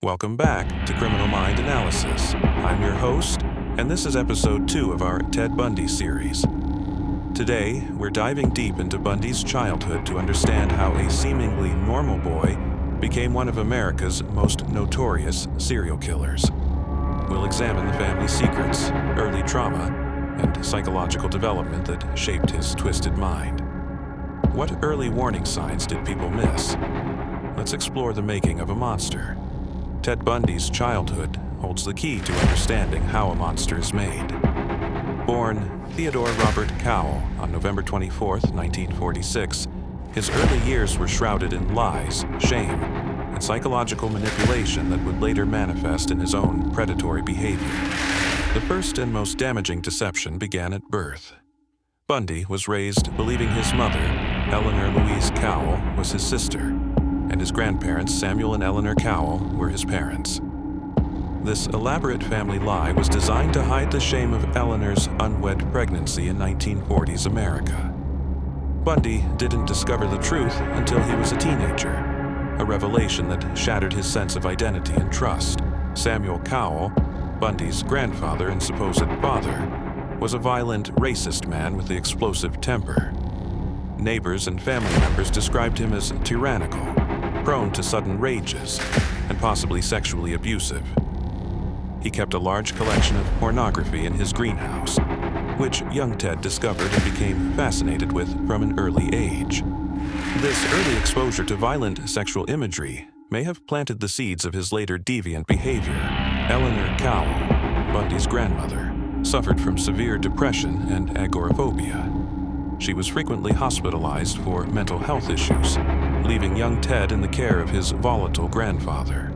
Welcome back to Criminal Mind Analysis. I'm your host, and this is episode 2 of our Ted Bundy series. Today, we're diving deep into Bundy's childhood to understand how a seemingly normal boy became one of America's most notorious serial killers. We'll examine the family's secrets, early trauma, and psychological development that shaped his twisted mind. What early warning signs did people miss? Let's explore the making of a monster. Ted Bundy's childhood holds the key to understanding how a monster is made. Born Theodore Robert Cowell on November 24, 1946, his early years were shrouded in lies, shame, and psychological manipulation that would later manifest in his own predatory behavior. The first and most damaging deception began at birth. Bundy was raised believing his mother, Eleanor Louise Cowell, was his sister, and his grandparents, Samuel and Eleanor Cowell, were his parents. This elaborate family lie was designed to hide the shame of Eleanor's unwed pregnancy in 1940s America. Bundy didn't discover the truth until he was a teenager, a revelation that shattered his sense of identity and trust. Samuel Cowell, Bundy's grandfather and supposed father, was a violent, racist man with the explosive temper. Neighbors and family members described him as tyrannical, prone to sudden rages, and possibly sexually abusive. He kept a large collection of pornography in his greenhouse, which young Ted discovered and became fascinated with from an early age. This early exposure to violent sexual imagery may have planted the seeds of his later deviant behavior. Eleanor Cowell, Bundy's grandmother, suffered from severe depression and agoraphobia. She was frequently hospitalized for mental health issues, leaving young Ted in the care of his volatile grandfather.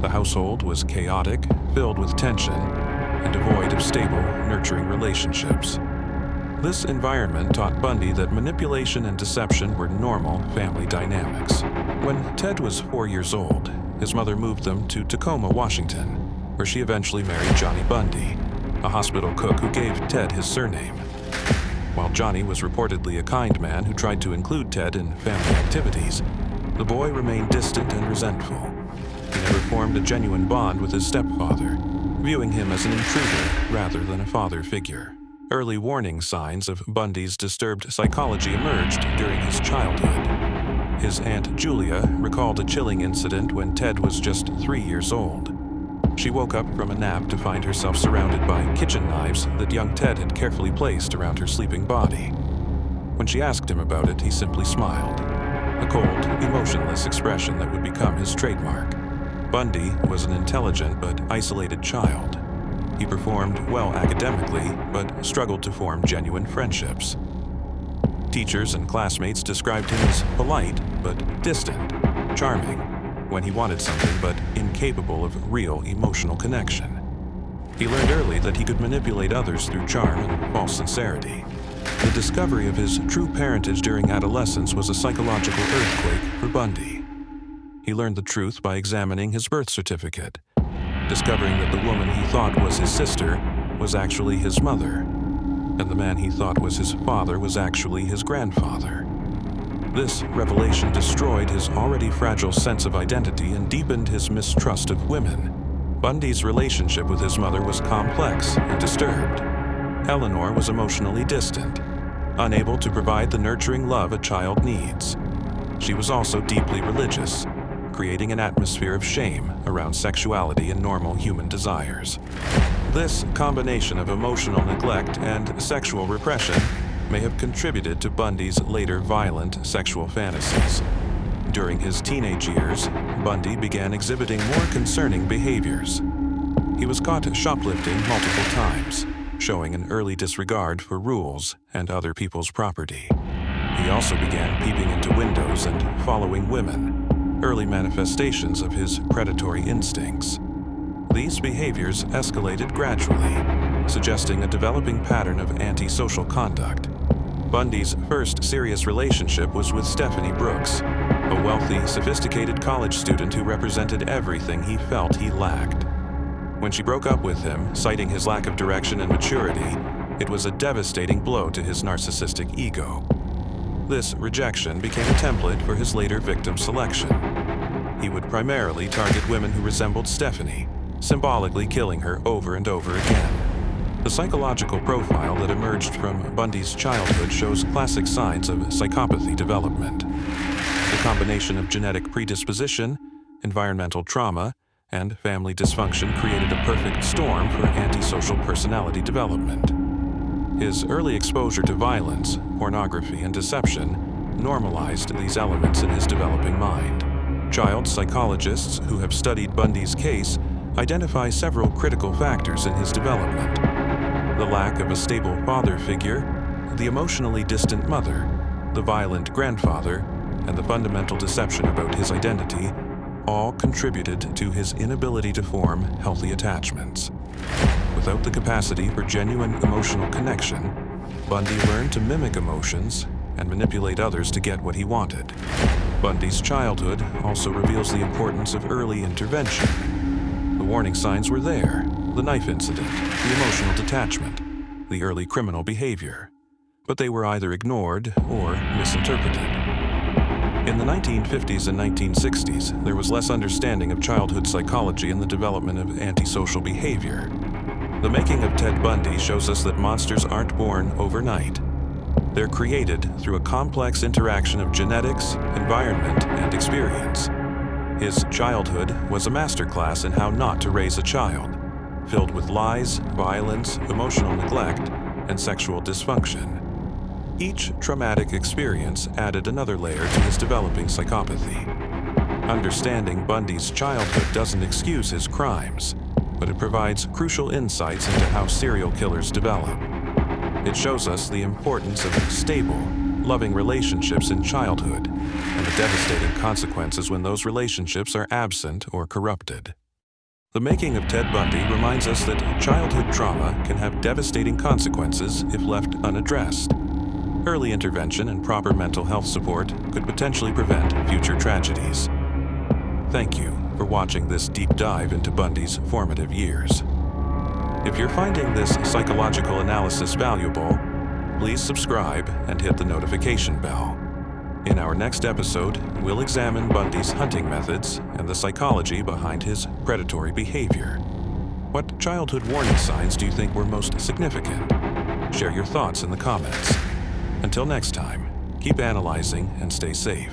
The household was chaotic, filled with tension, and devoid of stable, nurturing relationships. This environment taught Bundy that manipulation and deception were normal family dynamics. When Ted was 4 years old, his mother moved them to Tacoma, Washington, where she eventually married Johnny Bundy, a hospital cook who gave Ted his surname. While Johnny was reportedly a kind man who tried to include Ted in family activities, the boy remained distant and resentful. He never formed a genuine bond with his stepfather, viewing him as an intruder rather than a father figure. Early warning signs of Bundy's disturbed psychology emerged during his childhood. His Aunt Julia recalled a chilling incident when Ted was just 3 years old. She woke up from a nap to find herself surrounded by kitchen knives that young Ted had carefully placed around her sleeping body. When she asked him about it, he simply smiled, a cold, emotionless expression that would become his trademark. Bundy was an intelligent but isolated child. He performed well academically, but struggled to form genuine friendships. Teachers and classmates described him as polite but distant, charming when he wanted something but incapable of real emotional connection. He learned early that he could manipulate others through charm and false sincerity. The discovery of his true parentage during adolescence was a psychological earthquake for Bundy. He learned the truth by examining his birth certificate, discovering that the woman he thought was his sister was actually his mother, and the man he thought was his father was actually his grandfather. This revelation destroyed his already fragile sense of identity and deepened his mistrust of women. Bundy's relationship with his mother was complex and disturbed. Eleanor was emotionally distant, unable to provide the nurturing love a child needs. She was also deeply religious, creating an atmosphere of shame around sexuality and normal human desires. This combination of emotional neglect and sexual repression may have contributed to Bundy's later violent sexual fantasies. During his teenage years, Bundy began exhibiting more concerning behaviors. He was caught shoplifting multiple times, showing an early disregard for rules and other people's property. He also began peeping into windows and following women, early manifestations of his predatory instincts. These behaviors escalated gradually, suggesting a developing pattern of antisocial conduct. Bundy's first serious relationship was with Stephanie Brooks, a wealthy, sophisticated college student who represented everything he felt he lacked. When she broke up with him, citing his lack of direction and maturity, it was a devastating blow to his narcissistic ego. This rejection became a template for his later victim selection. he would primarily target women who resembled Stephanie, symbolically killing her over and over again. The psychological profile that emerged from Bundy's childhood shows classic signs of psychopathy development. The combination of genetic predisposition, environmental trauma, and family dysfunction created a perfect storm for antisocial personality development. His early exposure to violence, pornography, and deception normalized these elements in his developing mind. Child psychologists who have studied Bundy's case identify several critical factors in his development: the lack of a stable father figure, the emotionally distant mother, the violent grandfather, and the fundamental deception about his identity all contributed to his inability to form healthy attachments. Without the capacity for genuine emotional connection, Bundy learned to mimic emotions and manipulate others to get what he wanted. Bundy's childhood also reveals the importance of early intervention. The warning signs were there: the knife incident, the emotional detachment, the early criminal behavior. But they were either ignored or misinterpreted. In the 1950s and 1960s, there was less understanding of childhood psychology and the development of antisocial behavior. The making of Ted Bundy shows us that monsters aren't born overnight. They're created through a complex interaction of genetics, environment, and experience. His childhood was a masterclass in how not to raise a child, filled with lies, violence, emotional neglect, and sexual dysfunction. Each traumatic experience added another layer to his developing psychopathy. Understanding Bundy's childhood doesn't excuse his crimes, but it provides crucial insights into how serial killers develop. It shows us the importance of stable, loving relationships in childhood and the devastating consequences when those relationships are absent or corrupted. The making of Ted Bundy reminds us that childhood trauma can have devastating consequences if left unaddressed. Early intervention and proper mental health support could potentially prevent future tragedies. Thank you for watching this deep dive into Bundy's formative years. If you're finding this psychological analysis valuable, please subscribe and hit the notification bell. In our next episode, we'll examine Bundy's hunting methods and the psychology behind his predatory behavior. What childhood warning signs do you think were most significant? Share your thoughts in the comments. Until next time, keep analyzing and stay safe.